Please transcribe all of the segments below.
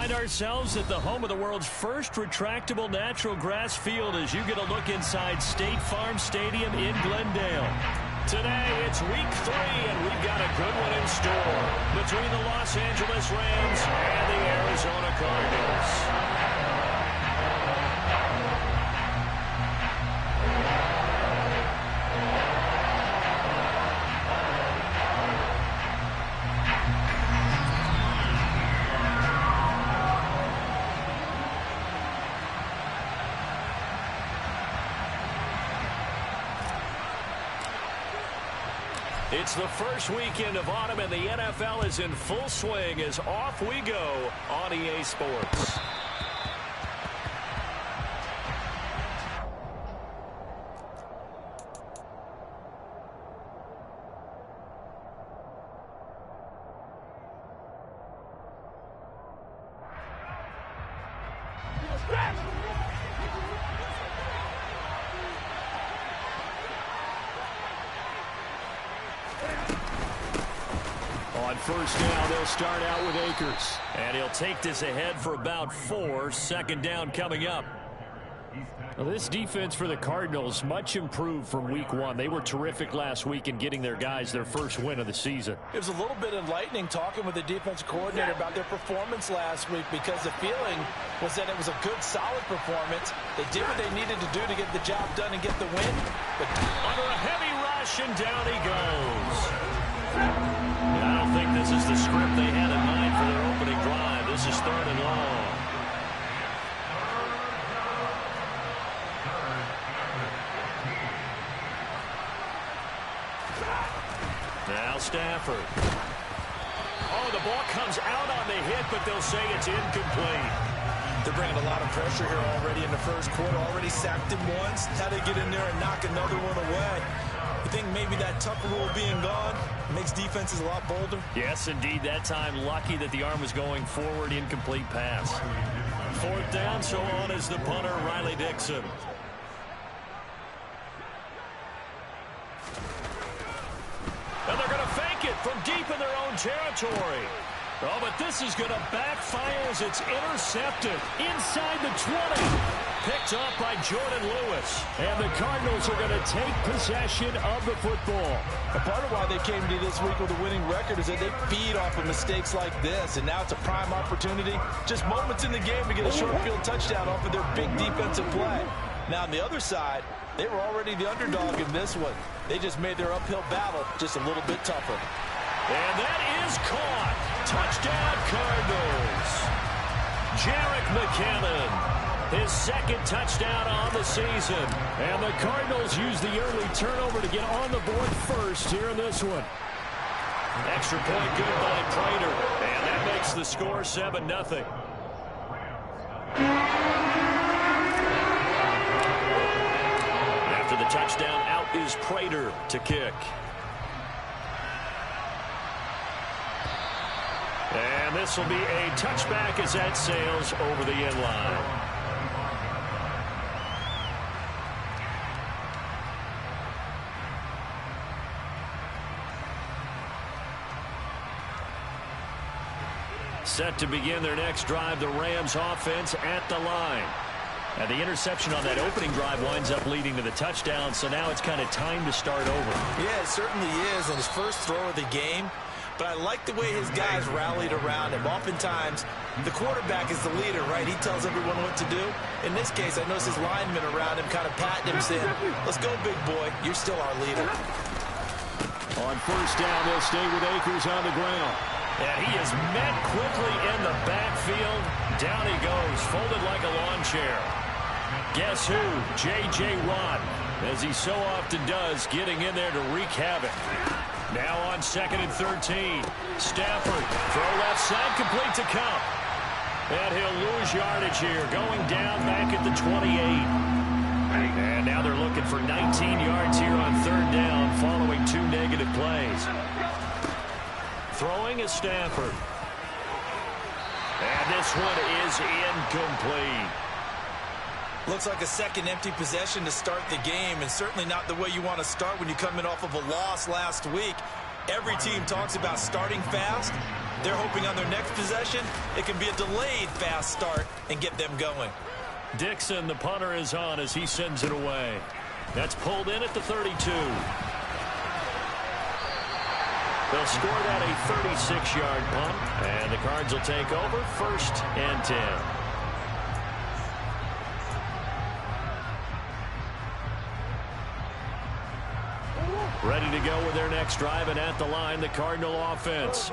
find ourselves at the home of the world's first retractable natural grass field as you get a look inside State Farm Stadium in Glendale. Today, it's week 3, and we've got a good one in store between the Los Angeles Rams and the Arizona Cardinals. It's the first weekend of autumn, and the NFL is in full swing as off we go on EA Sports. On first down, they'll start out with Akers. And he'll take this ahead for about 4. Second down coming up. Well, this defense for the Cardinals, much improved from week 1. They were terrific last week in getting their guys their first win of the season. It was a little bit enlightening talking with the defensive coordinator about their performance last week, because the feeling was that it was a good, solid performance. They did what they needed to do to get the job done and get the win. But under a heavy rush, and down he goes. I don't think this is the script they had in mind for their opening drive. This is 3rd and long. Now Stafford. Oh, the ball comes out on the hit, but they'll say it's incomplete. They're bringing a lot of pressure here already in the first quarter. Already sacked him once. How they get in there and knock another one away. You think maybe that Tucker rule being gone makes defenses a lot bolder? Yes, indeed. That time, lucky that the arm was going forward. Incomplete pass. 4th down, so on is the punter, Riley Dixon. And they're going to fake it from deep in their own territory. Oh, but this is going to backfire as it's intercepted inside the 20. Picked up by Jordan Lewis. And the Cardinals are going to take possession of the football. A part of why they came to this week with a winning record is that they feed off of mistakes like this. And now it's a prime opportunity, just moments in the game, to get a short field touchdown off of their big defensive play. Now on the other side, they were already the underdog in this one. They just made their uphill battle just a little bit tougher. And that is caught. Touchdown, Cardinals. Jerick McKinnon, his 2nd touchdown on the season. And the Cardinals use the early turnover to get on the board first here in this one. Extra point good by Prater. And that makes the score 7-0. After the touchdown, out is Prater to kick. And this will be a touchback as that sails over the end line. Set to begin their next drive, the Rams offense at the line. And the interception on that opening drive winds up leading to the touchdown, so now it's kind of time to start over. Yeah, it certainly is on his first throw of the game. But I like the way his guys rallied around him. Oftentimes, the quarterback is the leader, right? He tells everyone what to do. In this case, I notice his linemen around him kind of patting him, saying, "Let's go, big boy. You're still our leader." On first down, they'll stay with Akers on the ground. And he is met quickly in the backfield. Down he goes, folded like a lawn chair. Guess who? J.J. Watt, as he so often does, getting in there to wreak havoc. Now on 2nd and 13. Stafford, throw left side, complete to Kupp. And he'll lose yardage here, going down back at the 28. And now they're looking for 19 yards here on 3rd down following 2 negative plays. Throwing is Stafford. And this one is incomplete. Looks like a second empty possession to start the game, and certainly not the way you want to start when you're coming off of a loss last week. Every team talks about starting fast. They're hoping on their next possession, it can be a delayed fast start and get them going. Dixon, the punter, is on as he sends it away. That's pulled in at the 32. They'll score that a 36-yard punt, and the Cards will take over 1st and 10. Ready to go with their next drive, and at the line, the Cardinal offense.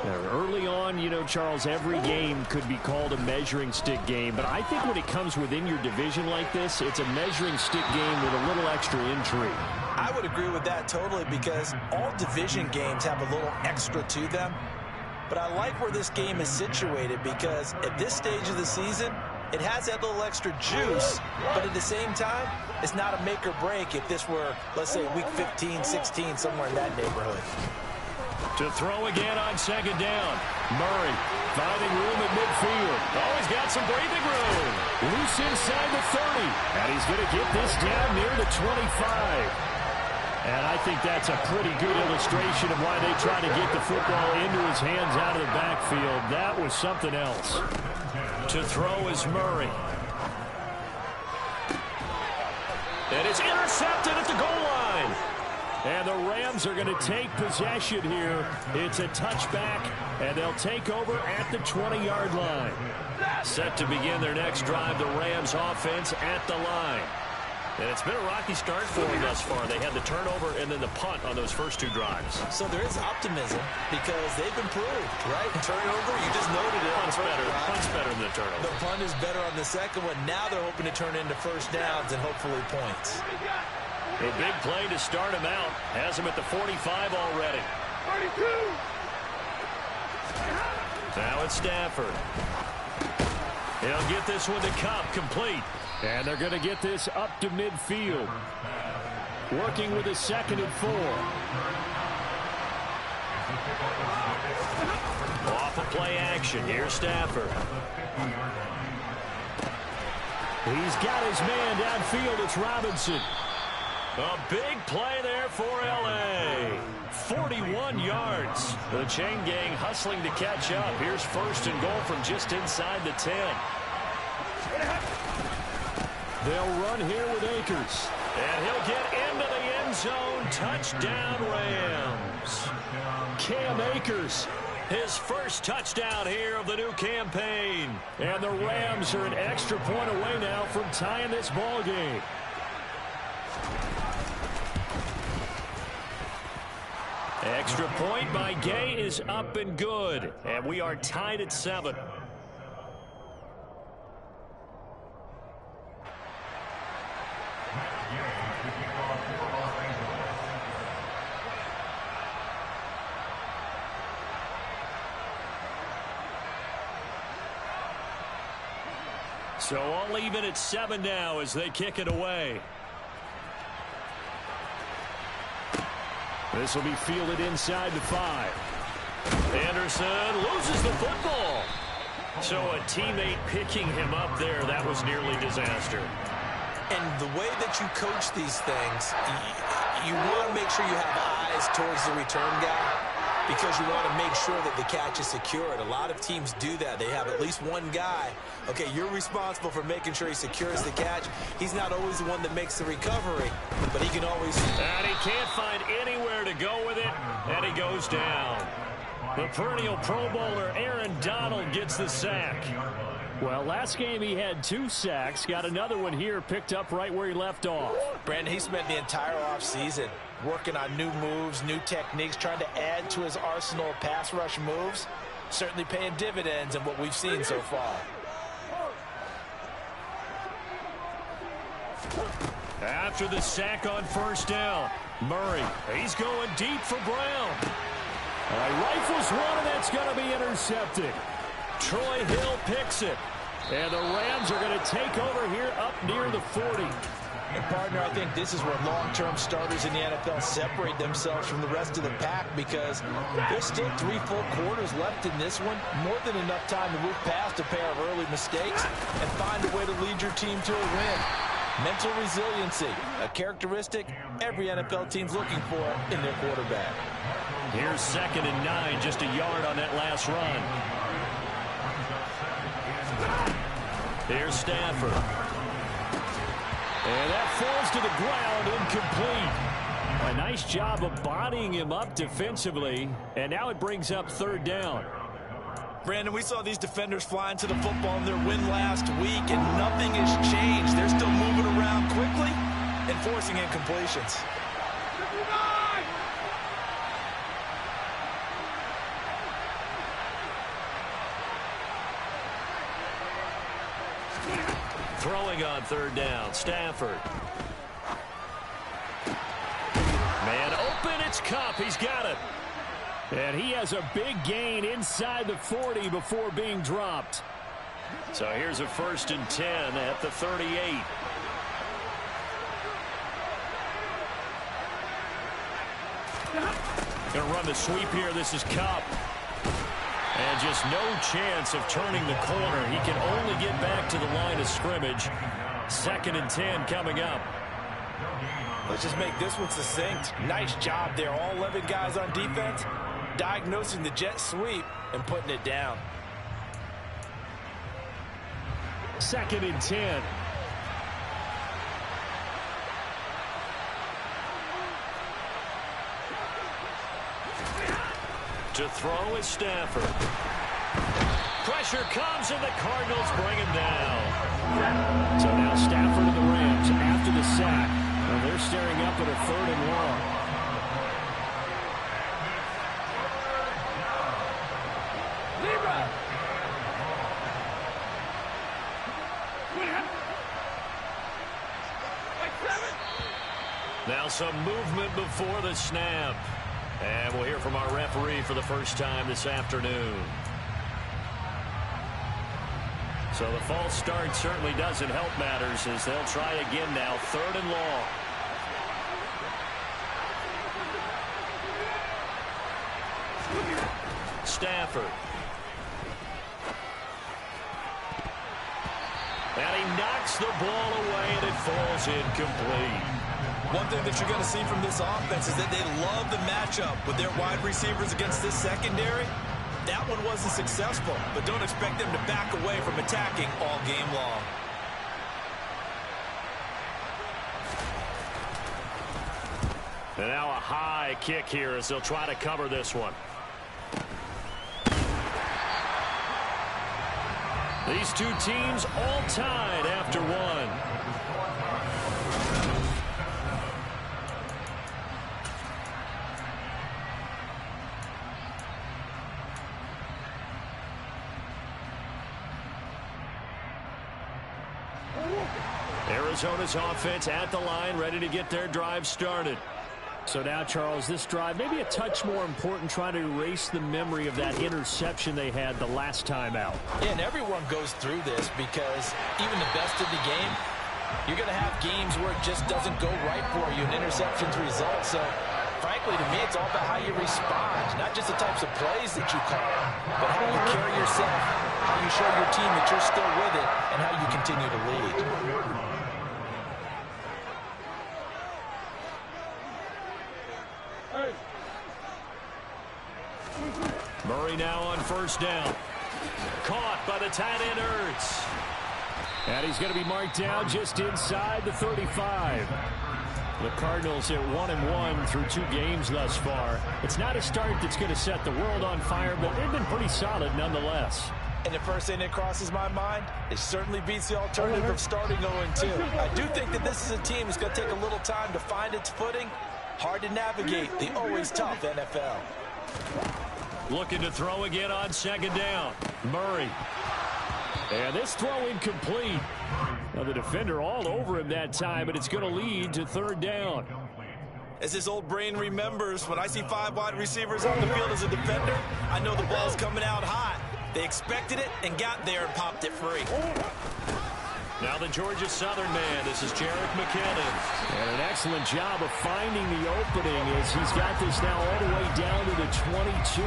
Now, early on, you know, Charles, every game could be called a measuring stick game, but I think when it comes within your division like this, it's a measuring stick game with a little extra intrigue. I would agree with that totally, because all division games have a little extra to them. But I like where this game is situated, because at this stage of the season, it has that little extra juice, but at the same time, it's not a make or break if this were, let's say, week 15, 16, somewhere in that neighborhood. To throw again on 2nd down. Murray finding room at midfield. Oh, he's got some breathing room. Loose inside the 30. And he's going to get this down near the 25. And I think that's a pretty good illustration of why they try to get the football into his hands out of the backfield. That was something else. To throw is Murray. And it's intercepted at the goal line. And the Rams are going to take possession here. It's a touchback, and they'll take over at the 20-yard line. Set to begin their next drive, the Rams offense at the line. And it's been a rocky start for them thus far. They had the turnover and then the punt on those first 2 drives. So there is optimism because they've improved, right? Turnover, you just noted it. Punt's better than the turnover. The punt is better on the second one. Now they're hoping to turn into first downs and hopefully points. A big play to start him out. Has him at the 45 already. 32. Now it's Stafford. He'll get this one to Kupp, complete. And they're going to get this up to midfield. Working with a 2nd and 4. Off of play action. Here's Stafford. He's got his man downfield. It's Robinson. A big play there for L.A. 41 yards. The chain gang hustling to catch up. Here's 1st and goal from just inside the 10. They'll run here with Akers. And he'll get into the end zone. Touchdown, Rams. Cam Akers, his first touchdown here of the new campaign. And the Rams are an extra point away now from tying this ball game. Extra point by Gay is up and good. And we are tied at 7. So all even at 7 now as they kick it away. This will be fielded inside the 5. Anderson loses the football. So a teammate picking him up there, that was nearly disaster. And the way that you coach these things, you want to make sure you have eyes towards the return guy, because you want to make sure that the catch is secured. A lot of teams do that. They have at least one guy. Okay, you're responsible for making sure he secures the catch. He's not always the one that makes the recovery, but he can always... And he can't find anywhere to go with it, and he goes down. The perennial Pro Bowler Aaron Donald gets the sack. Well, last game he had 2 sacks. Got another one here picked up right where he left off. Brandon, he spent the entire offseason working on new moves, new techniques, trying to add to his arsenal of pass rush moves. Certainly paying dividends in what we've seen so far. After the sack on 1st down, Murray, he's going deep for Brown. Rifles one, and that's going to be intercepted. Troy Hill picks it. And the Rams are going to take over here up near the 40. And partner, I think this is where long-term starters in the NFL separate themselves from the rest of the pack, because there's still 3 full quarters left in this one. More than enough time to move past a pair of early mistakes and find a way to lead your team to a win. Mental resiliency, a characteristic every NFL team's looking for in their quarterback. Here's 2nd and 9, just a yard on that last run. Here's Stafford. And that falls to the ground, incomplete. A nice job of bodying him up defensively, and now it brings up 3rd down. Brandon, we saw these defenders flying to the football in their win last week, and nothing has changed. They're still moving around quickly and forcing incompletions. Throwing on 3rd down, Stafford. Man open, it's Kupp. He's got it. And he has a big gain inside the 40 before being dropped. So here's a 1st and 10 at the 38. Going to run the sweep here. This is Kupp. And just no chance of turning the corner. He can only get back to the line of scrimmage. 2nd and 10 coming up. Let's just make this one succinct. Nice job there. All 11 guys on defense diagnosing the jet sweep and putting it down. 2nd and 10. To throw is Stafford. Pressure comes, and the Cardinals bring him down. So now Stafford and the Rams after the sack. Well, they're staring up at a 3rd and long. Now some movement before the snap. And we'll hear from our referee for the first time this afternoon. So the false start certainly doesn't help matters as they'll try again now. 3rd and long. Stafford. And he knocks the ball away, and it falls incomplete. One thing that you're going to see from this offense is that they love the matchup with their wide receivers against this secondary. That one wasn't successful, but don't expect them to back away from attacking all game long. And now a high kick here as they'll try to cover this one. These two teams all tied after one. Arizona's offense at the line, ready to get their drive started. So now, Charles, this drive maybe a touch more important, trying to erase the memory of that interception they had the last time out. Yeah, and everyone goes through this because even the best of the game, you're going to have games where it just doesn't go right for you, and interceptions result. So, frankly, to me, it's all about how you respond, not just the types of plays that you call, but how you carry yourself, how you show your team that you're still with it, and how you continue to lead. Murray now on 1st down. Caught by the tight end Ertz. And he's going to be marked down just inside the 35. The Cardinals at 1-1 through 2 games thus far. It's not a start that's going to set the world on fire, but they've been pretty solid nonetheless. And the first thing that crosses my mind, it certainly beats the alternative of starting 0-2. I do think that this is a team that's going to take a little time to find its footing. Hard to navigate the always tough NFL. Looking to throw again on 2nd down. Murray. And this throw incomplete. Now the defender all over him that time, but it's going to lead to 3rd down. As his old brain remembers, when I see 5 wide receivers on the field as a defender, I know the ball's coming out hot. They expected it and got there and popped it free. Now the Georgia Southern man. This is Jerick McKinnon. And an excellent job of finding the opening as he's got this now all the way down to the 22.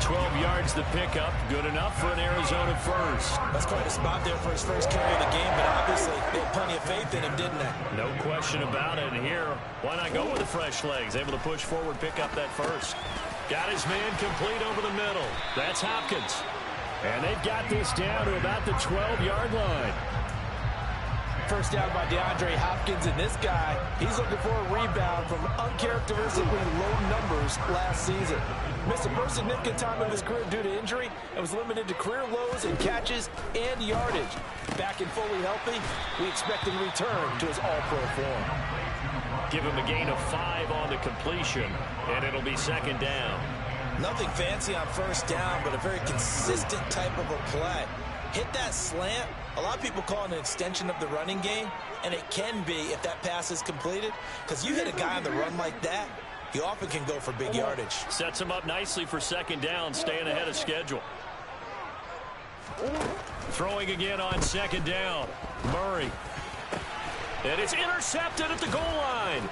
12 yards the pickup. Good enough for an Arizona first. That's quite a spot there for his first carry of the game, but obviously they had plenty of faith in him, didn't they? No question about it. And here, why not go with the fresh legs? Able to push forward, pick up that first. Got his man complete over the middle. That's Hopkins. And they've got this down to about the 12-yard line. First down by DeAndre Hopkins, and this guy, he's looking for a rebound from uncharacteristically low numbers last season. Missed a pretty significant time of his career due to injury and was limited to career lows in catches and yardage. Back and fully healthy, we expect him to return to his all-pro form. Give him a gain of 5 on the completion, and it'll be second down. Nothing fancy on first down, but a very consistent type of a play. Hit that slant. A lot of people call it an extension of the running game, and it can be if that pass is completed, because you hit a guy on the run like that, he often can go for big yardage. Sets him up nicely for second down, staying ahead of schedule. Throwing again on second down. Murray. And it's intercepted at the goal line.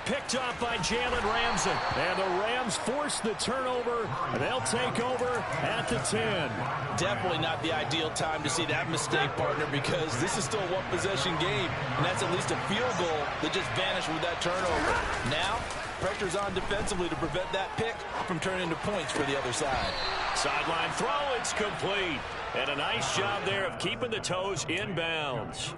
Picked off by Jalen Ramsey. And the Rams force the turnover. And they'll take over at the 10. Definitely not the ideal time to see that mistake, partner, because this is still a one-possession game. And that's at least a field goal that just vanished with that turnover. Now, pressure's on defensively to prevent that pick from turning into points for the other side. Sideline throw, it's complete. And a nice job there of keeping the toes in bounds.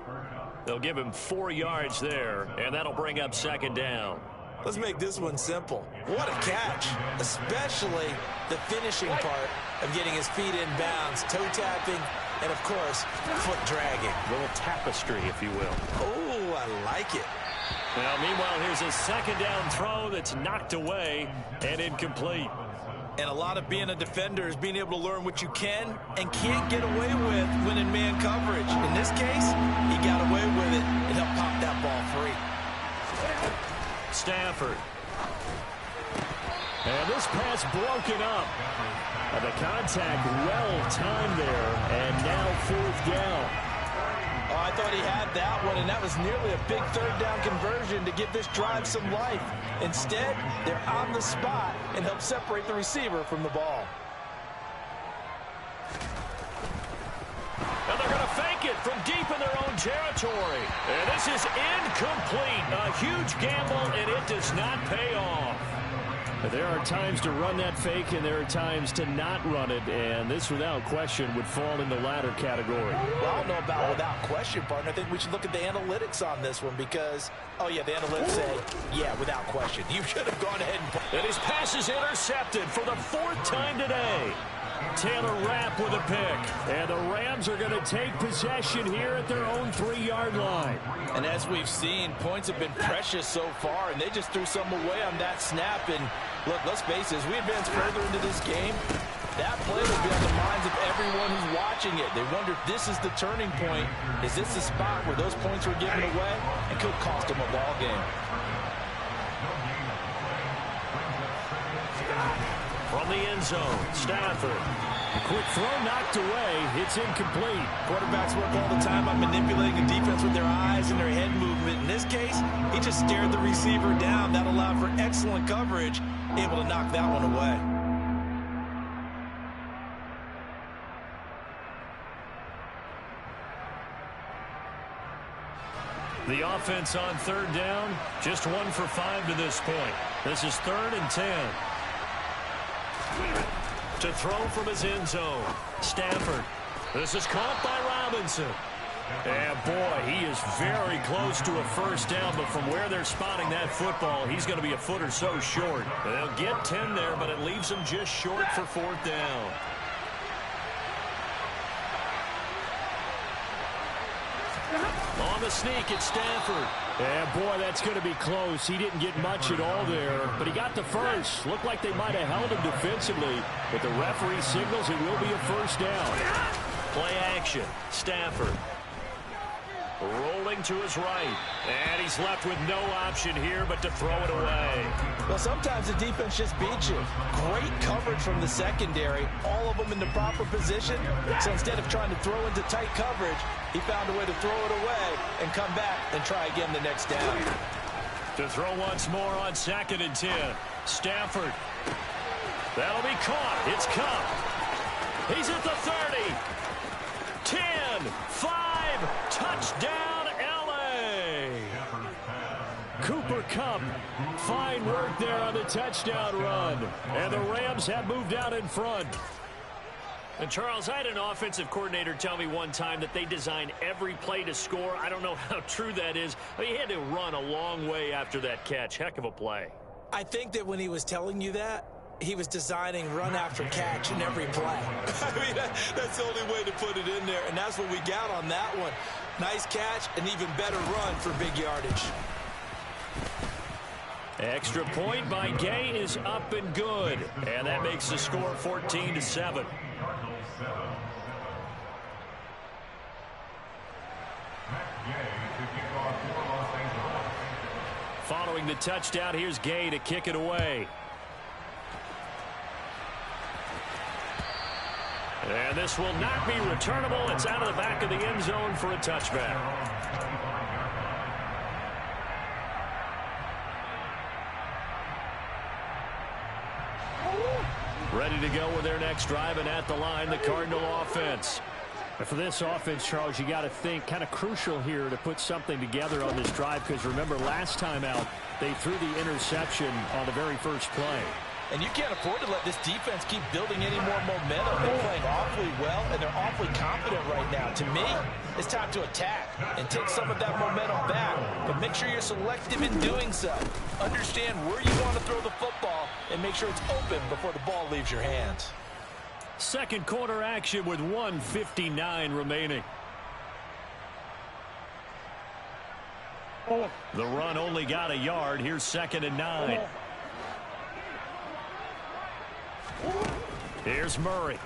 They'll give him 4 yards there, and that'll bring up second down. Let's make this one simple. What a catch, especially the finishing part of getting his feet in bounds, toe tapping, and, of course, foot dragging. A little tapestry, if you will. Oh, I like it. Now, meanwhile, here's a second down throw that's knocked away and incomplete. And a lot of being a defender is being able to learn what you can and can't get away with when in man coverage. In this case, he got away with it and helped pop that ball free. Stafford. And this pass broken up. And the contact well timed there. And now fourth down. Oh, I thought he had that one, and that was nearly a big third down conversion to give this drive some life. Instead, they're on the spot and help separate the receiver from the ball. And they're going to fake it from deep in their own territory. And this is incomplete. A huge gamble, and it does not pay off. There are times to run that fake, and there are times to not run it, and this, without question, would fall in the latter category. Well, I don't know about without question, partner. I think we should look at the analytics on this one because, oh, yeah, the analytics say, yeah, without question. You should have gone ahead and... And his pass is intercepted for the 4th time today. Taylor Rapp with a pick. And the Rams are going to take possession here at their own 3-yard line. And as we've seen, points have been precious so far, and they just threw some away on that snap. And look, let's face it, as we advance further into this game, that play will be on the minds of everyone who's watching it. They wonder if this is the turning point. Is this the spot where those points were given away and could cost them a ball game? From the end zone, Stafford. Quick throw knocked away. It's incomplete. Quarterbacks work all the time on manipulating a defense with their eyes and their head movement. In this case, he just stared the receiver down. That allowed for excellent coverage, able to knock that one away. The offense on third down, just 1 for 5 to this point. This is 3rd and 10. To throw from his end zone, Stafford. This is caught by Robinson. And boy, he is very close to a first down, but from where they're spotting that football, he's going to be a foot or so short. They'll get 10 there, but it leaves him just short for 4th down. On the sneak, it's Stafford. And boy, that's going to be close. He didn't get much at all there, but he got the first. Looked like they might have held him defensively, but the referee signals it will be a first down. Play action, Stafford. Rolling to his right, and he's left with no option here but to throw it away. Well, sometimes the defense just beats you. Great coverage from the secondary, all of them in the proper position. So instead of trying to throw into tight coverage, he found a way to throw it away and come back and try again the next down. To throw once more on 2nd and 10. Stafford. That'll be caught. It's Kupp. He's at the 30. 10, 5, touchdown, L.A. Cooper Kupp, fine work there on the touchdown run. And the Rams have moved out in front. And, Charles, I had an offensive coordinator tell me one time that they design every play to score. I don't know how true that is, but he had to run a long way after that catch. Heck of a play. I think that when he was telling you that, he was designing run after catch in every play. I mean, that's the only way to put it in there, and that's what we got on that one. Nice catch, an even better run for big yardage. Extra point by Gay is up and good, and that makes the score 14-7. Following the touchdown, here's Gay to kick it away. And this will not be returnable. It's out of the back of the end zone for a touchback. Ready to go with their next drive, and at the line, the Cardinal offense. For this offense, Charles, you got to think kind of crucial here to put something together on this drive, because remember last time out they threw the interception on the very first play. And you can't afford to let this defense keep building any more momentum. They're playing awfully well, and they're awfully confident right now. To me, it's time to attack and take some of that momentum back. But make sure you're selective in doing so. Understand where you want to throw the football and make sure it's open before the ball leaves your hands. Second quarter action with 1:59 remaining. The run only got a yard. Here's 2nd and 9. Here's Murray.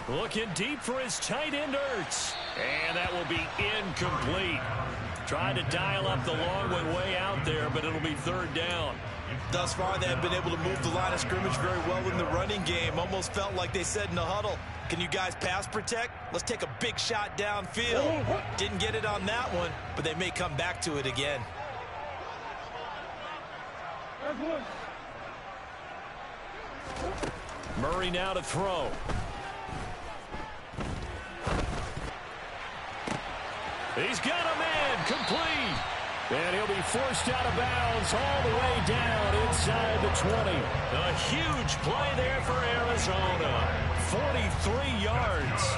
Looking deep for his tight end, Ertz. And that will be incomplete. Tried to dial up the long one way out there, but it'll be 3rd down. Thus far, they have been able to move the line of scrimmage very well in the running game. Almost felt like they said in the huddle, can you guys pass protect? Let's take a big shot downfield. Didn't get it on that one, but they may come back to it again. Murray now to throw. He's got a man, complete. And he'll be forced out of bounds all the way down inside the 20. A huge play there for Arizona. 43 yards.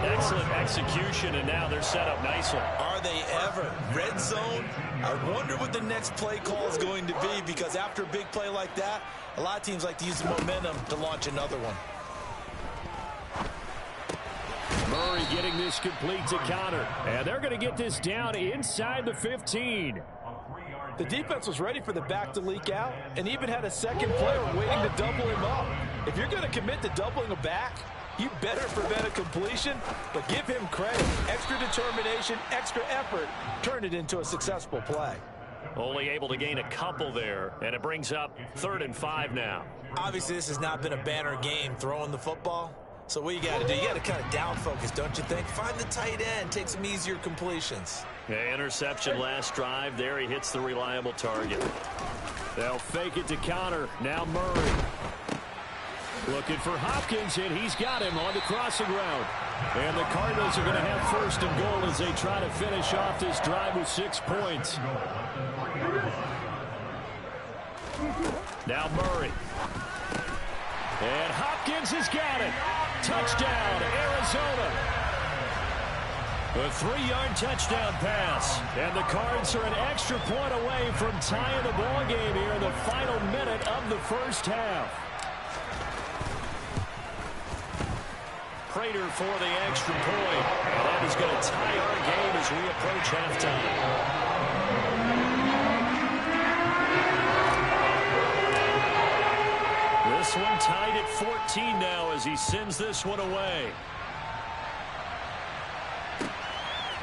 Excellent execution, and now they're set up nicely. Are they ever? Red zone? I wonder what the next play call is going to be, because after a big play like that, a lot of teams like to use the momentum to launch another one. Murray getting this complete to Conner. And they're going to get this down inside the 15. The defense was ready for the back to leak out and even had a second player waiting to double him up. If you're going to commit to doubling a back, you better prevent a completion, but give him credit. Extra determination, extra effort, turned it into a successful play. Only able to gain a couple there, and it brings up 3rd and 5 now. Obviously, this has not been a banner game throwing the football. So what you got to do, you got to kind of down focus, don't you think? Find the tight end, take some easier completions. Yeah, interception last drive. There he hits the reliable target. They'll fake it to Conner. Now Murray. Looking for Hopkins, and he's got him on the crossing route. And the Cardinals are going to have 1st and goal as they try to finish off this drive with 6 points. Now Murray. And Hopkins has got it. Touchdown, Arizona. A 3-yard touchdown pass. And the Cards are an extra point away from tying the ball game here in the final minute of the first half. Prater for the extra point. And that is going to tie our game as we approach halftime. This one tied at 14 now as he sends this one away.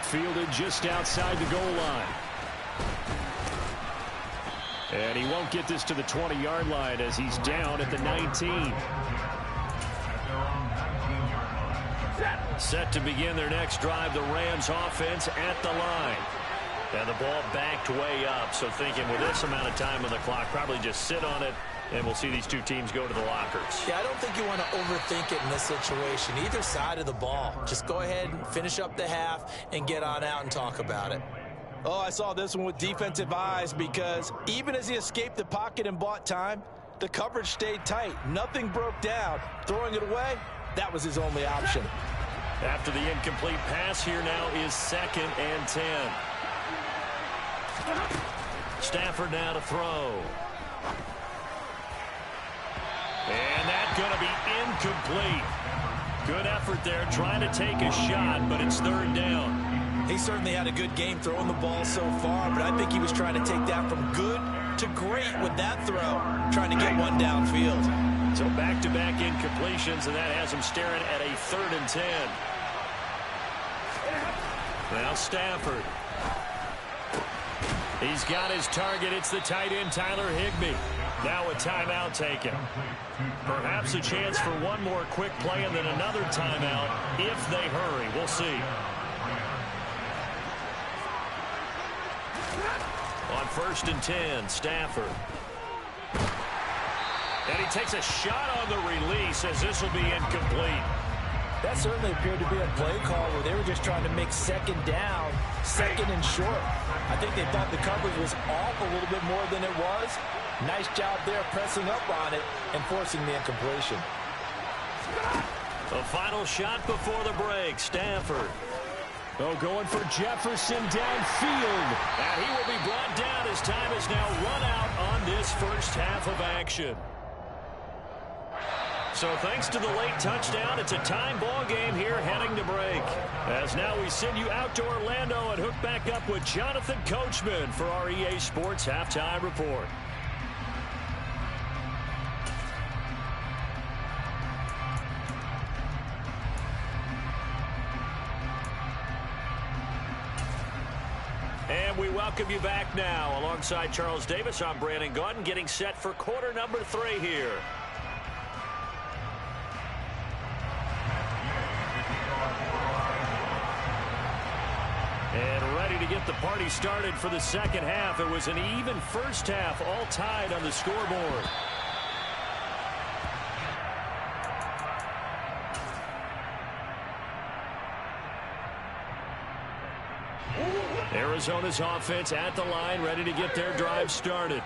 Fielded just outside the goal line. And he won't get this to the 20-yard line as he's down at the 19. Set to begin their next drive, the Rams offense at the line. And the ball backed way up, so thinking with this amount of time on the clock, probably just sit on it And we'll see these two teams go to the lockers. Yeah, I don't think you want to overthink it in this situation. Either side of the ball. Just go ahead and finish up the half and get on out and talk about it. Oh, I saw this one with defensive eyes because even as he escaped the pocket and bought time, the coverage stayed tight. Nothing broke down. Throwing it away, that was his only option. After the incomplete pass, here now is 2nd and 10. Stafford now to throw. And that's going to be incomplete. Good effort there, trying to take a shot, but it's 3rd down. He certainly had a good game throwing the ball so far, but I think he was trying to take that from good to great with that throw, trying to get one downfield. So back-to-back incompletions, and that has him staring at a 3rd and 10. Now Stafford. He's got his target. It's the tight end, Tyler Higbee. Now a timeout taken. Perhaps a chance for one more quick play and then another timeout if they hurry. We'll see. On 1st and 10, Stafford. And he takes a shot on the release as this will be incomplete. That certainly appeared to be a play call where they were just trying to make 2nd down, 2nd and short. I think they thought the coverage was off a little bit more than it was. Nice job there pressing up on it and forcing the incompletion. The final shot before the break, Stafford. Oh, going for Jefferson downfield. And he will be brought down as time is now run out on this first half of action. So thanks to the late touchdown, it's a time ball game here heading to break. As now we send you out to Orlando and hook back up with Jonathan Coachman for our EA Sports Halftime Report. And we welcome you back now. Alongside Charles Davis, I'm Brandon Gaudin, getting set for quarter number 3 here. And ready to get the party started for the second half. It was an even first half, all tied on the scoreboard. Arizona's offense at the line, ready to get their drive started.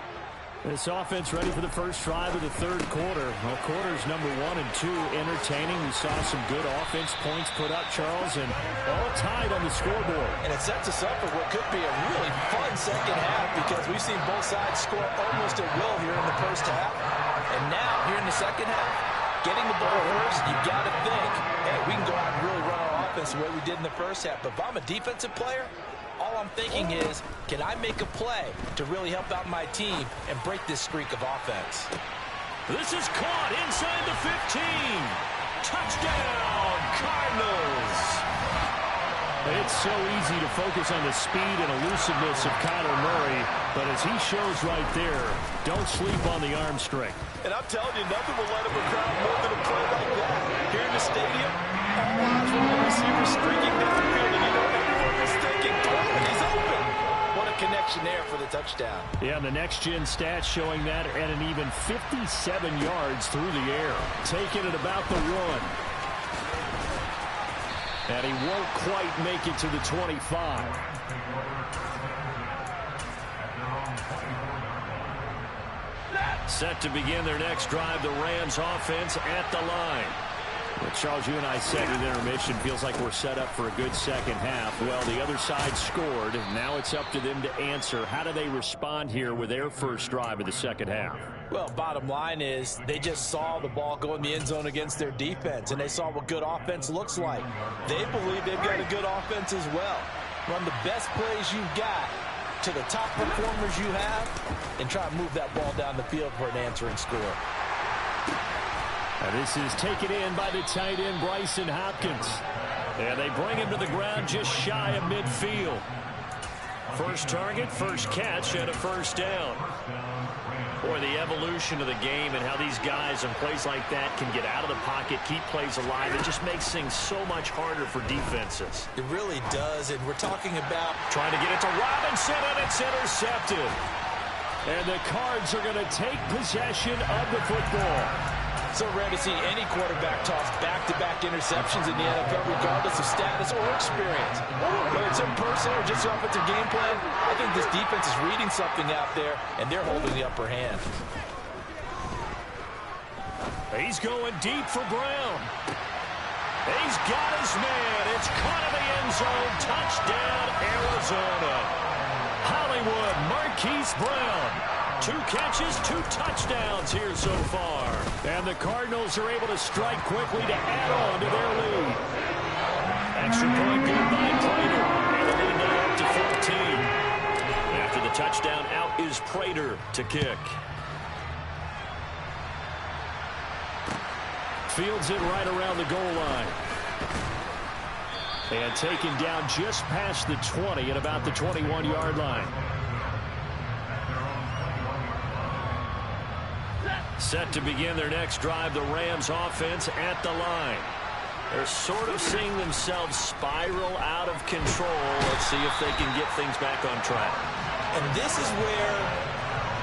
This offense ready for the first drive of the 3rd quarter. Well, quarters number 1 and 2 entertaining. We saw some good offense points put up, Charles, and all tied on the scoreboard. And it sets us up for what could be a really fun second half because we've seen both sides score almost at will here in the first half. And now, here in the second half, getting the ball first, you've got to think, hey, we can go out and really run our offense the way we did in the first half. But if I'm a defensive player, all I'm thinking is, can I make a play to really help out my team and break this streak of offense? This is caught inside the 15. Touchdown, Cardinals. It's so easy to focus on the speed and elusiveness of Kyler Murray, but as he shows right there, don't sleep on the arm strength. And I'm telling you, nothing will let him crowd more than a play like that. Here in the stadium, all eyes were on the receiver streaking down the field, and you know everyone was thinking, he's open. What a connection there for the touchdown. Yeah, the next-gen stats showing that at an even 57 yards through the air. Taking it about the 1. And he won't quite make it to the 25. Set to begin their next drive, the Rams offense at the line. Well, Charles, you and I said with intermission, feels like we're set up for a good second half. Well, the other side scored. Now it's up to them to answer. How do they respond here with their first drive of the second half? Well, bottom line is they just saw the ball go in the end zone against their defense, and they saw what good offense looks like. They believe they've got a good offense as well. Run the best plays you've got to the top performers you have and try to move that ball down the field for an answering score. Now this is taken in by the tight end, Bryson Hopkins. And they bring him to the ground just shy of midfield. First target, first catch, and a first down. Boy, the evolution of the game and how these guys in plays like that can get out of the pocket, keep plays alive, it just makes things so much harder for defenses. It really does, and we're talking about trying to get it to Robinson, and it's intercepted. And the Cards are going to take possession of the football. So rare to see any quarterback toss back-to-back interceptions in the NFL, regardless of status or experience. Whether it's impersonal or just the offensive game plan, I think this defense is reading something out there, and they're holding the upper hand. He's going deep for Brown. He's got his man. It's caught in the end zone. Touchdown, Arizona. Hollywood Marquise Brown. 2 catches, 2 touchdowns here so far. And the Cardinals are able to strike quickly to add on to their lead. Extra point good by Prater. And the lead now up to 14. After the touchdown, out is Prater to kick. Fields it right around the goal line. And taken down just past the 20 at about the 21-yard line. Set to begin their next drive, the Rams offense at the line. They're sort of seeing themselves spiral out of control. Let's see if they can get things back on track. And this is where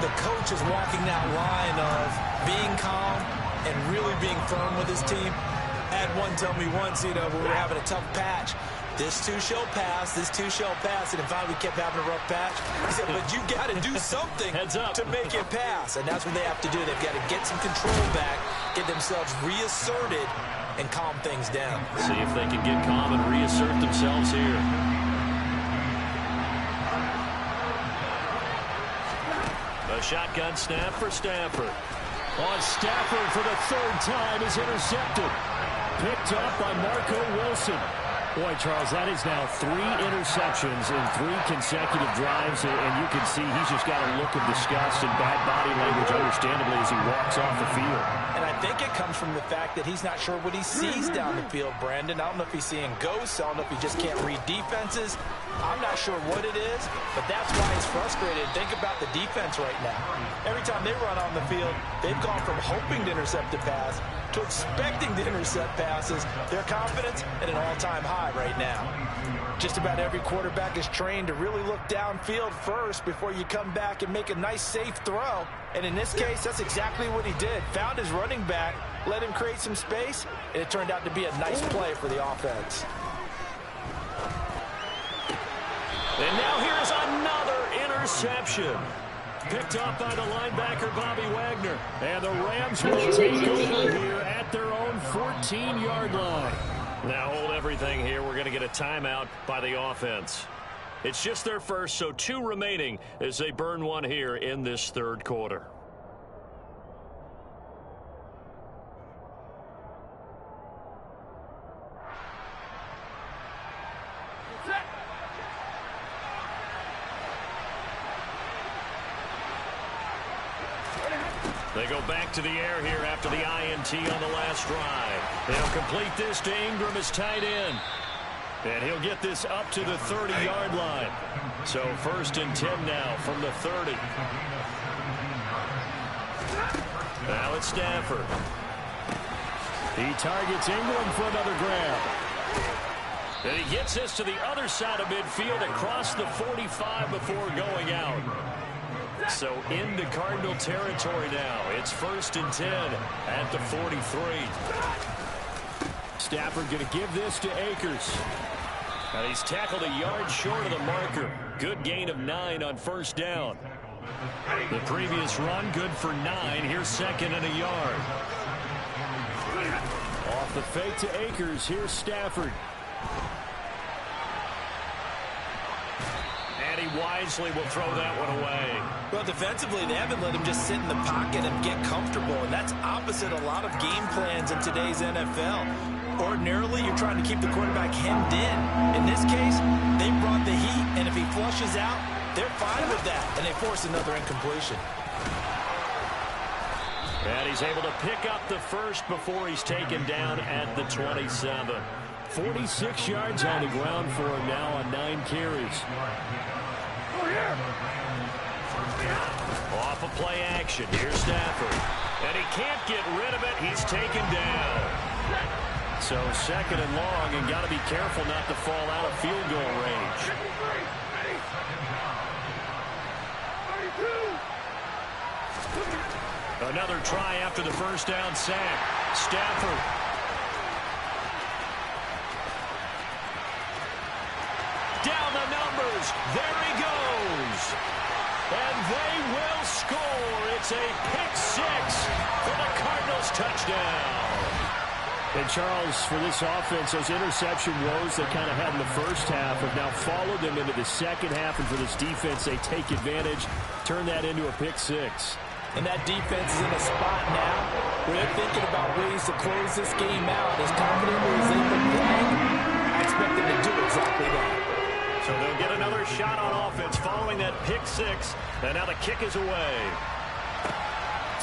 the coach is walking that line of being calm and really being firm with his team. I had one tell me once, when we were having a tough patch, this too shall pass, this too shall pass, and finally we kept having a rough patch. He said, but you got to do something to make it pass, and that's what they have to do. They've got to get some control back, get themselves reasserted, and calm things down. See if they can get calm and reassert themselves here. A shotgun snap for Stafford. On Stafford for the 3rd time is intercepted. Picked up by Marco Wilson. Boy, Charles, that is now 3 interceptions in 3 consecutive drives, and you can see he's just got a look of disgust and bad body language, understandably, as he walks off the field. And I think it comes from the fact that he's not sure what he sees down the field, Brandon. I don't know if he's seeing ghosts. I don't know if he just can't read defenses. I'm not sure what it is, but that's why he's frustrated. Think about the defense right now. Every time they run on the field, they've gone from hoping to intercept a pass to expecting to intercept passes. Their confidence at an all-time high right now. Just about every quarterback is trained to really look downfield first before you come back and make a nice, safe throw. And in this case, that's exactly what he did. Found his running back, let him create some space, and it turned out to be a nice play for the offense. And now here's another interception. Picked up by the linebacker, Bobby Wagner. And the Rams will take over here at their own 14-yard line. Now hold everything here. We're going to get a timeout by the offense. It's just their first, so 2 remaining as they burn one here in this 3rd quarter. They go back to the air here after the INT on the last drive. They'll complete this to Ingram as tight end. And he'll get this up to the 30-yard line. So 1st and 10 now from the 30. Now it's Stafford. He targets Ingram for another grab. And he gets this to the other side of midfield across the 45 before going out. So into Cardinal territory now. It's 1st and 10 at the 43. Stafford going to give this to Akers. And he's tackled a yard short of the marker. Good gain of 9 on 1st down. The previous run good for 9. Here's 2nd and a yard. Off the fake to Akers. Here's Stafford. And he wisely will throw that one away. Well, defensively, they haven't let him just sit in the pocket and get comfortable, and that's opposite a lot of game plans in today's NFL. Ordinarily, you're trying to keep the quarterback hemmed in. In this case, they brought the heat, and if he flushes out, they're fine with that, and they force another incompletion. And he's able to pick up the first before he's taken down at the 27. 46 yards on the ground for him now on 9 carries. Off of play action. Here's Stafford. And he can't get rid of it. He's taken down. So 2nd and long, and got to be careful not to fall out of field goal range. Another try after the first down sack. Stafford. Down the numbers. There he goes. And they will score. It's a pick six for the Cardinals touchdown. And Charles, for this offense, those interception woes they kind of had in the first half have now followed them into the second half. And for this defense, they take advantage, turn that into a pick six. And that defense is in a spot now where they're thinking about ways to close this game out. As confidently as they've been playing, I expect them to do exactly that. So they'll get another shot on offense following that pick six. And now the kick is away.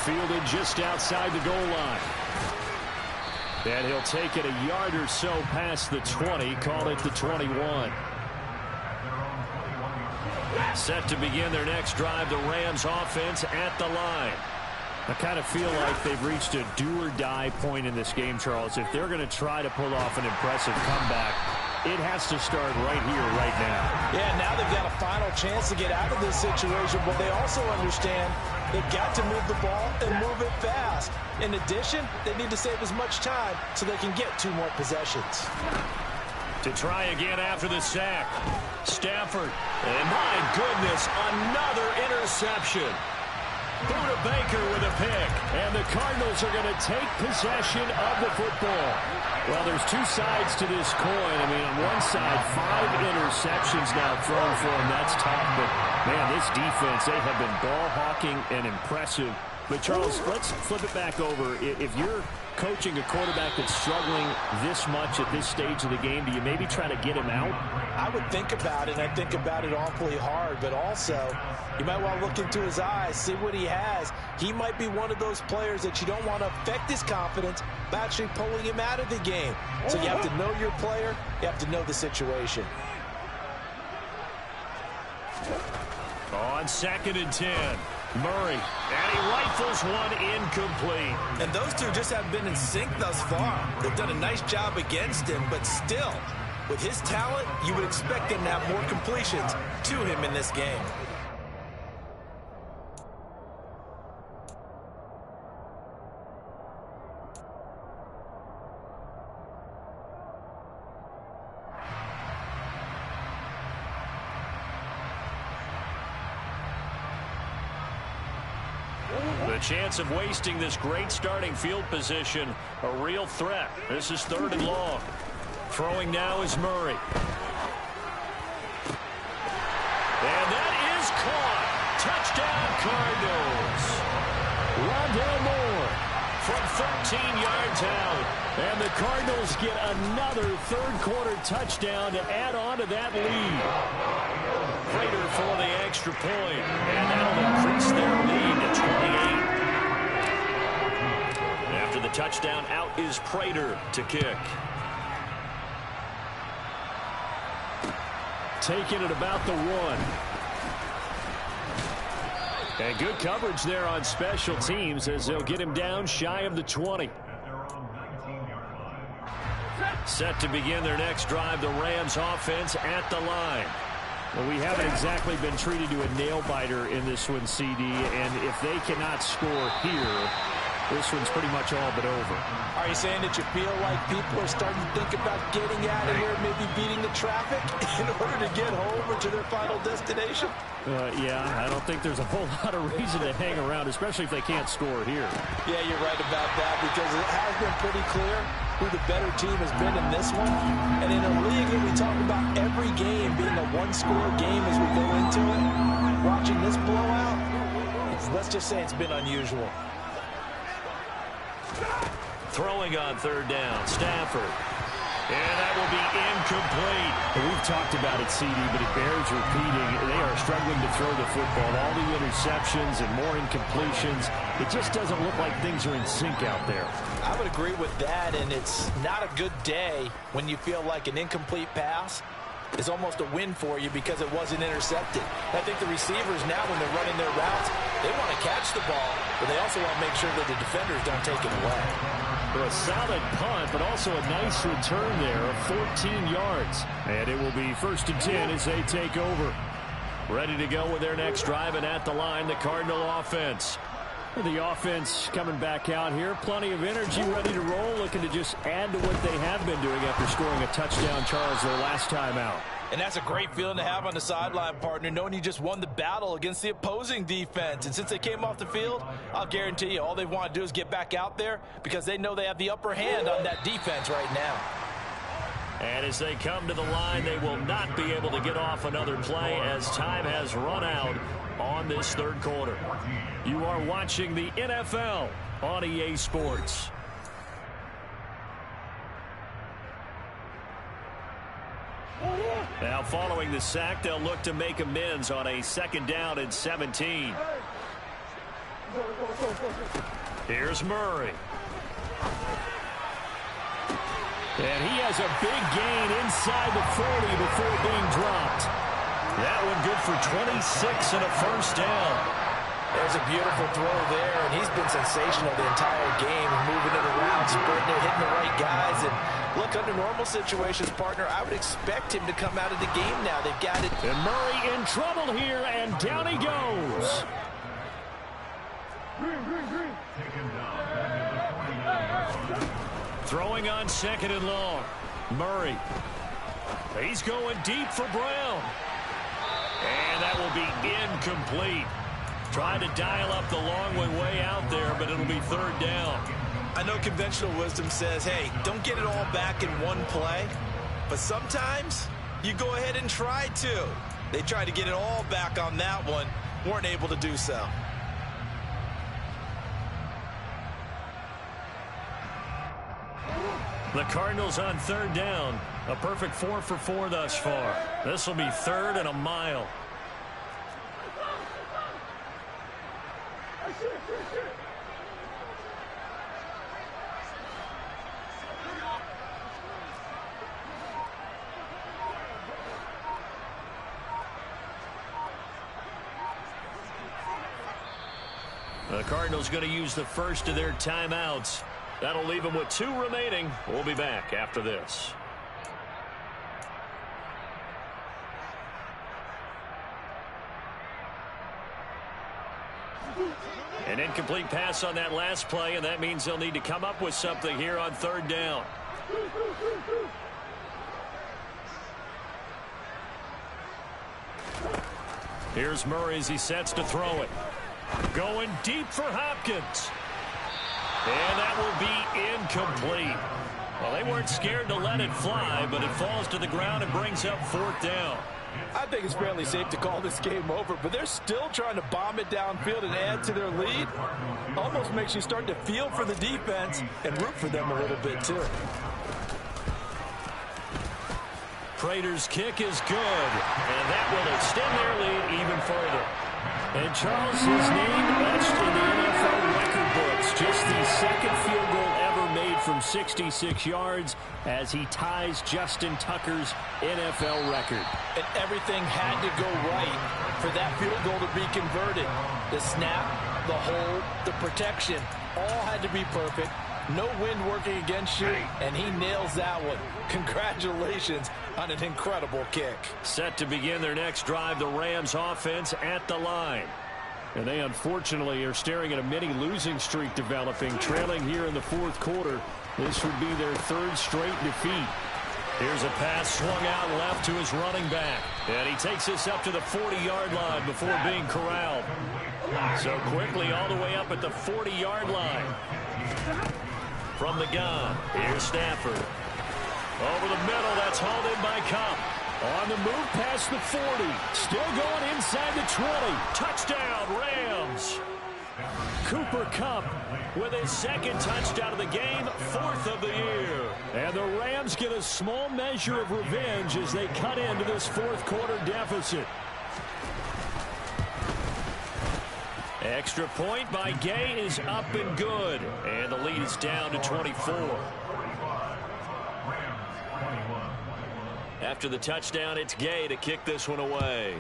Fielded just outside the goal line. And he'll take it a yard or so past the 20, call it the 21. Set to begin their next drive, the Rams offense at the line. I kind of feel like they've reached a do-or-die point in this game, Charles. If they're going to try to pull off an impressive comeback, it has to start right here, right now. Yeah, now they've got a final chance to get out of this situation, but they also understand they've got to move the ball and move it fast. In addition, they need to save as much time so they can get 2 more possessions. To try again after the sack. Stafford. And my goodness, another interception. Buda Baker with a pick. And the Cardinals are going to take possession of the football. Well, there's 2 sides to this coin. I mean, on one side, 5 interceptions now thrown for them. That's tough. But, man, this defense, they have been ball hawking and impressive. But, Charles, let's flip it back over. If you're coaching a quarterback that's struggling this much at this stage of the game, do you maybe try to get him out? I would think about it, and I think about it awfully hard. But also, you might want to look into his eyes, see what he has. He might be one of those players that you don't want to affect his confidence by actually pulling him out of the game. So you have to know your player. You have to know the situation. On 2nd and 10. Murray, and he rifles one incomplete. And those two just haven't been in sync thus far. They've done a nice job against him, but still, with his talent, you would expect him to have more completions to him in this game. The chance of wasting this great starting field position, a real threat. This is 3rd and long. Throwing now is Murray. And that is caught. Touchdown, Cardinals. Rondale Moore from 13 yards out. And the Cardinals get another 3rd-quarter touchdown to add on to that lead. Prater for the extra point. And that'll increase their lead to 28. After the touchdown, out is Prater to kick. Taking it about the 1. And good coverage there on special teams as they'll get him down shy of the 20. Set to begin their next drive, the Rams offense at the line. Well, we haven't exactly been treated to a nail-biter in this one, CD, and if they cannot score here, this one's pretty much all but over. Are you saying that you feel like people are starting to think about getting out of here, maybe beating the traffic in order to get home or to their final destination? Yeah, I don't think there's a whole lot of reason to hang around, especially if they can't score here. Yeah, you're right about that, because it has been pretty clear who the better team has been in this one. And in a league that we talk about every game being a one-score game as we go into it, watching this blowout, let's just say it's been unusual. Throwing on 3rd down, Stafford. And that will be incomplete. We've talked about it, CD, but it bears repeating. They are struggling to throw the football. All the interceptions and more incompletions. It just doesn't look like things are in sync out there. I would agree with that, and it's not a good day when you feel like an incomplete pass is almost a win for you because it wasn't intercepted. I think the receivers now, when they're running their routes, they want to catch the ball, but they also want to make sure that the defenders don't take it away. For a solid punt, but also a nice return there of 14 yards. And it will be 1st and 10 as they take over. Ready to go with their next drive, and at the line, the Cardinal offense. The offense coming back out here. Plenty of energy, ready to roll, looking to just add to what they have been doing after scoring a touchdown, Charles, their last time out. And that's a great feeling to have on the sideline, partner, knowing you just won the battle against the opposing defense. And since they came off the field, I'll guarantee you all they want to do is get back out there because they know they have the upper hand on that defense right now. And as they come to the line, they will not be able to get off another play as time has run out on this third quarter. You are watching the NFL on EA Sports. Now following the sack, they'll look to make amends on a 2nd down and 17. Here's Murray. And he has a big gain inside the 40 before being dropped. That one good for 26 and a first down. There's a beautiful throw there, and he's been sensational the entire game, moving it around, spreading it, hitting the right guys. And look, under normal situations, partner, I would expect him to come out of the game now. They've got it. And Murray in trouble here, and down he goes. Throwing on 2nd and long. Murray. He's going deep for Brown. And that will be incomplete. Trying to dial up the long way out there, but it'll be 3rd down. I know conventional wisdom says, hey, don't get it all back in one play. But sometimes you go ahead and try to. They tried to get it all back on that one. Weren't able to do so. The Cardinals on 3rd down. A perfect 4 for 4 thus far. This will be 3rd and a mile. The Cardinals going to use the first of their timeouts. That'll leave them with 2 remaining. We'll be back after this. An incomplete pass on that last play, and that means they'll need to come up with something here on 3rd down. Here's Murray as he sets to throw it. Going deep for Hopkins. And that will be incomplete. Well, they weren't scared to let it fly, but it falls to the ground and brings up 4th down. I think it's fairly safe to call this game over, but they're still trying to bomb it downfield and add to their lead. Almost makes you start to feel for the defense and root for them a little bit, too. Prater's kick is good, and that will extend their lead even further. And Charles is named etched in the NFL record books. Just the 2nd field goal ever made from 66 yards as he ties Justin Tucker's NFL record. And everything had to go right for that field goal to be converted. The snap, the hold, the protection, all had to be perfect. No wind working against you, and he nails that one. Congratulations on an incredible kick. Set to begin their next drive, the Rams offense at the line. And they unfortunately are staring at a mini losing streak developing, trailing here in the 4th quarter. This would be their 3rd straight defeat. Here's a pass swung out left to his running back. And he takes this up to the 40-yard line before being corralled. So quickly all the way up at the 40-yard line. From the gun, here's Stafford. Over the middle, that's hauled in by Kupp. On the move past the 40. Still going inside the 20. Touchdown, Rams. Cooper Kupp with his 2nd touchdown of the game, 4th of the year. And the Rams get a small measure of revenge as they cut into this 4th quarter deficit. Extra point by Gay is up and good. And the lead is down to 24. After the touchdown, it's Gay to kick this one away.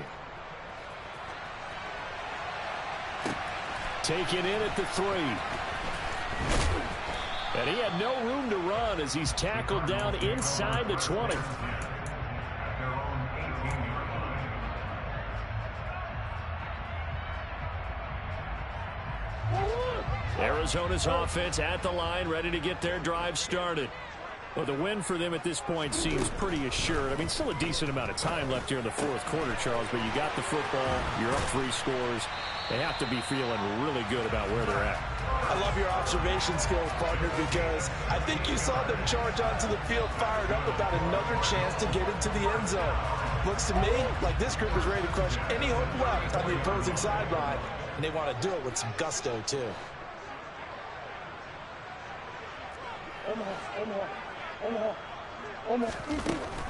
Taken in at the 3. And he had no room to run as he's tackled down inside the 20. Arizona's offense at the line, ready to get their drive started. Well, the win for them at this point seems pretty assured. I mean, still a decent amount of time left here in the fourth quarter, Charles, but you got the football, you're up 3 scores. They have to be feeling really good about where they're at. I love your observation skills, partner, because I think you saw them charge onto the field fired up about another chance to get into the end zone. Looks to me like this group is ready to crush any hope left on the opposing sideline, and they want to do it with some gusto, too.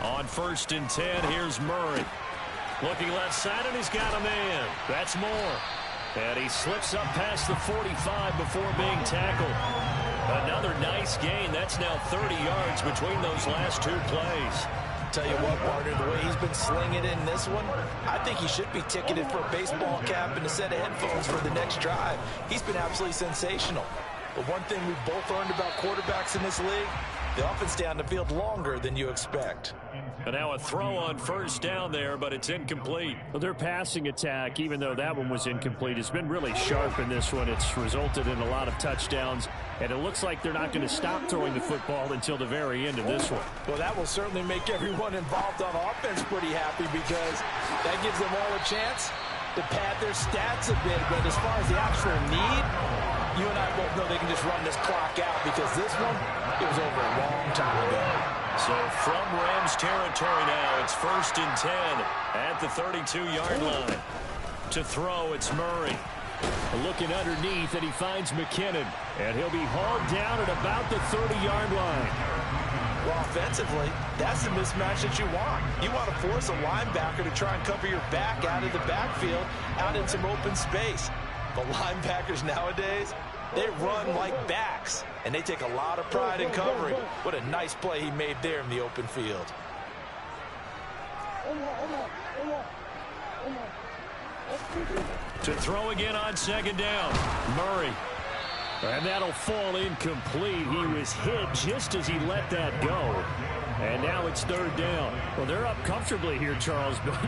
On 1st and 10, here's Murray. Looking left side, and he's got a man. That's Moore. And he slips up past the 45 before being tackled. Another nice gain. That's now 30 yards between those last 2 plays. Tell you what, partner, the way he's been slinging in this one, I think he should be ticketed for a baseball cap and a set of headphones for the next drive. He's been absolutely sensational. But one thing we've both learned about quarterbacks in this league, they often stay on the field longer than you expect. And now a throw on 1st down there, but it's incomplete. Well, their passing attack, even though that one was incomplete, has been really sharp in this one. It's resulted in a lot of touchdowns, and it looks like they're not going to stop throwing the football until the very end of this one. Well, that will certainly make everyone involved on offense pretty happy, because that gives them all a chance to pad their stats a bit. But as far as the actual need, you and I both know they can just run this clock out, because this one, it was over a long time ago. So from Rams territory now, it's 1st and 10 at the 32-yard line. To throw, it's Murray. Looking underneath, and he finds McKinnon. And he'll be hauled down at about the 30-yard line. Well, offensively, that's the mismatch that you want. You want to force a linebacker to try and cover your back out of the backfield, out in some open space. But linebackers nowadays, they run like backs, and they take a lot of pride in covering. What a nice play he made there in the open field. To throw again on 2nd down, Murray. And that'll fall incomplete. He was hit just as he let that go. And now it's 3rd down. Well, they're up comfortably here, Charles, but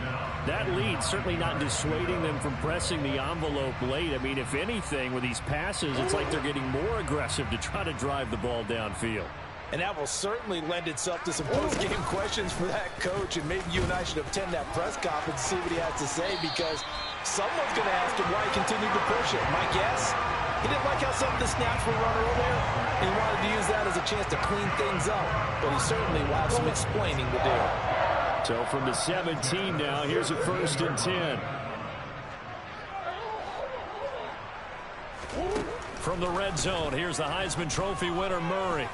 that lead certainly not dissuading them from pressing the envelope late. I mean, if anything, with these passes, it's like they're getting more aggressive to try to drive the ball downfield. And that will certainly lend itself to some post-game questions for that coach, and maybe you and I should attend that press conference to see what he has to say, because someone's going to ask him why he continued to push it. My guess, he didn't like how some of the snaps were run earlier, and he wanted to use that as a chance to clean things up. But he certainly will have some explaining to do. So from the 17 now, here's a 1st and 10. From the red zone, here's the Heisman Trophy winner, Murray.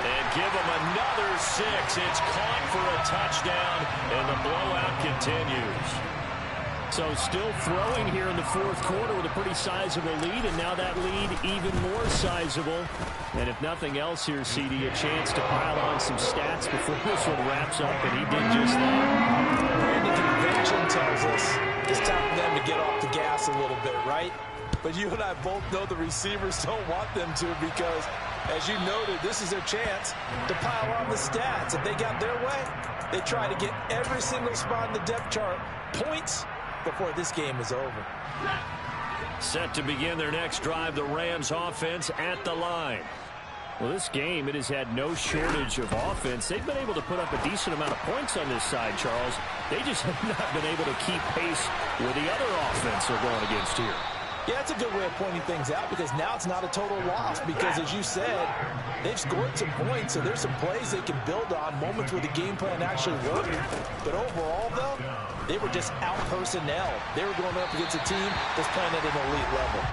And give him another 6. It's caught for a touchdown, and the blowout continues. So still throwing here in the 4th quarter with a pretty sizable lead, and now that lead even more sizable. And if nothing else here, CD, a chance to pile on some stats before this one wraps up, and he did just that. Brandon, convention tells us it's time for them to get off the gas a little bit, right? But you and I both know the receivers don't want them to, because, as you noted, this is their chance to pile on the stats. If they got their way, they try to get every single spot in the depth chart points before this game is over. Set to begin their next drive, the Rams offense at the line. Well, this game, it has had no shortage of offense. They've been able to put up a decent amount of points on this side, Charles. They just have not been able to keep pace with the other offense they're going against here. Yeah, that's a good way of pointing things out, because now it's not a total loss, because, as you said, they've scored some points, so there's some plays they can build on, moments where the game plan actually worked. But overall, though, they were just out-personnel. They were going up against a team that's playing at an elite level.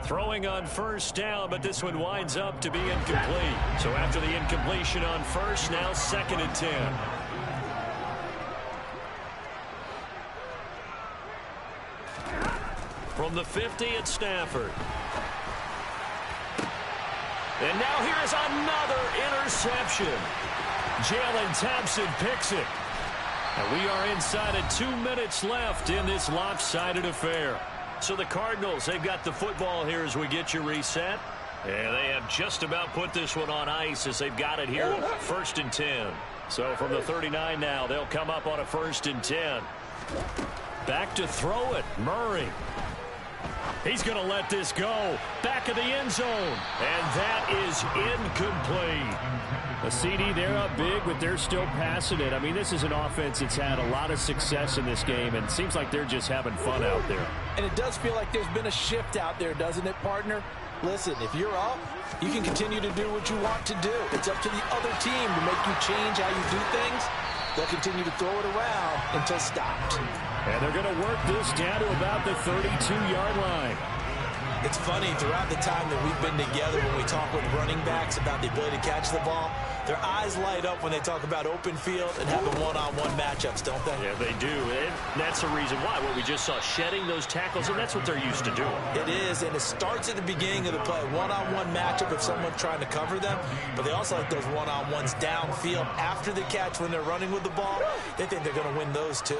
Throwing on 1st down, but this one winds up to be incomplete. So after the incompletion on 1st, now 2nd and 10. From the 50 at Stafford. And now here is another interception. Jalen Thompson picks it. And we are inside of 2 minutes left in this lopsided affair. So the Cardinals, they've got the football here as we get you reset. And they have just about put this one on ice as they've got it here, 1st and 10. So from the 39 now, they'll come up on a 1st and 10. Back to throw it, Murray. He's going to let this go. Back of the end zone. And that is incomplete. A CD, they're up big, but they're still passing it. I mean, this is an offense that's had a lot of success in this game, and it seems like they're just having fun out there. And it does feel like there's been a shift out there, doesn't it, partner? Listen, if you're up, you can continue to do what you want to do. It's up to the other team to make you change how you do things. They'll continue to throw it around until stopped. And they're going to work this down to about the 32-yard line. It's funny, throughout the time that we've been together, when we talk with running backs about the ability to catch the ball, their eyes light up when they talk about open field and having one-on-one matchups, don't they? Yeah, they do. And that's the reason why. What we just saw, shedding those tackles, and that's what they're used to doing. It is, and it starts at the beginning of the play. One-on-one matchup if someone's trying to cover them, but they also like those one-on-ones downfield after the catch when they're running with the ball. They think they're going to win those too.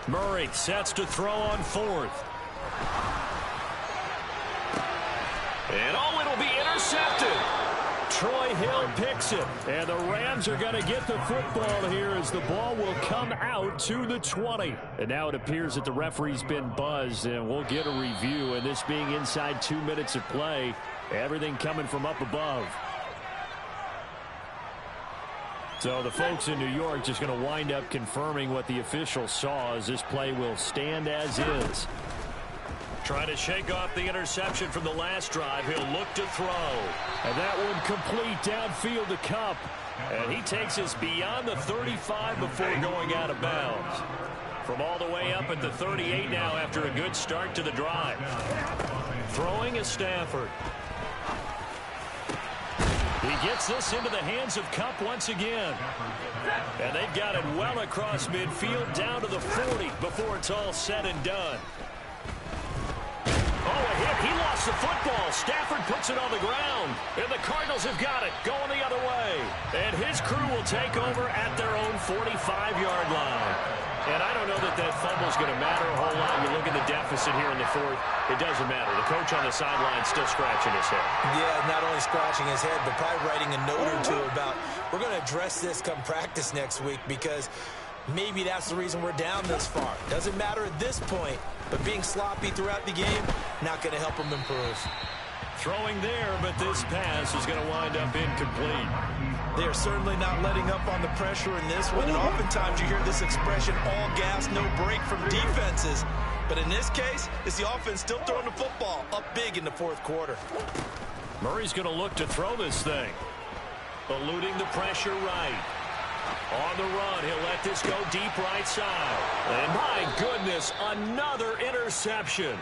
Murray sets to throw on fourth. And it'll be intercepted. Troy Hill picks it. And the Rams are going to get the football here as the ball will come out to the 20. And now it appears that the referee's been buzzed, and we'll get a review. And this being inside 2 minutes of play, everything coming from up above. So the folks in New York just going to wind up confirming what the official saw, as this play will stand as is. Trying to shake off the interception from the last drive. He'll look to throw. And that one complete downfield to Kupp. And he takes us beyond the 35 before going out of bounds. From all the way up at the 38 now after a good start to the drive. Throwing is Stafford. He gets this into the hands of Kupp once again. And they've got it well across midfield down to the 40 before it's all said and done. Oh, a hit. He lost the football. Stafford puts it on the ground. And the Cardinals have got it going the other way. And his crew will take over at their own 45-yard line. And I don't know that fumble is going to matter a whole lot. You look at the deficit here in the fourth, it doesn't matter. The coach on the sideline still scratching his head. Yeah, not only scratching his head, but probably writing a note or two about, we're going to address this come practice next week, because maybe that's the reason we're down this far. Doesn't matter at this point, but being sloppy throughout the game, not going to help him improve. Throwing there, but this pass is going to wind up incomplete. They are certainly not letting up on the pressure in this one, and oftentimes you hear this expression, all gas, no break from defenses. But in this case, it's the offense still throwing the football up big in the fourth quarter. Murray's going to look to throw this thing. Eluding the pressure right. On the run, he'll let this go deep right side. And my goodness, another interception.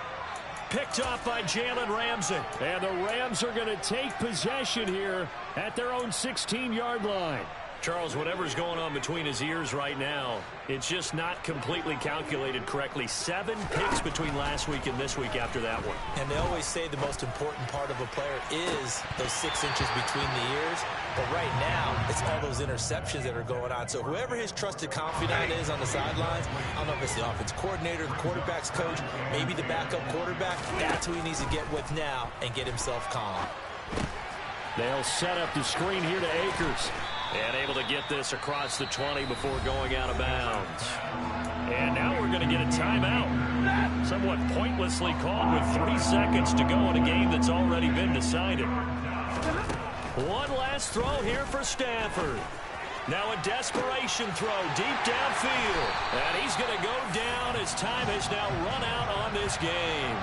Picked off by Jalen Ramsey. And the Rams are going to take possession here at their own 16-yard line. Charles, whatever's going on between his ears right now, it's just not completely calculated correctly. 7 picks between last week and this week after that one. And they always say the most important part of a player is those 6 inches between the ears. But right now, it's all those interceptions that are going on. So whoever his trusted confidant is on the sidelines, I don't know if it's the offense coordinator, the quarterback's coach, maybe the backup quarterback, that's who he needs to get with now and get himself calm. They'll set up the screen here to Akers. And able to get this across the 20 before going out of bounds. And now we're going to get a timeout. Somewhat pointlessly called with 3 seconds to go in a game that's already been decided. One last throw here for Stafford. Now a desperation throw deep downfield. And he's going to go down as time has now run out on this game.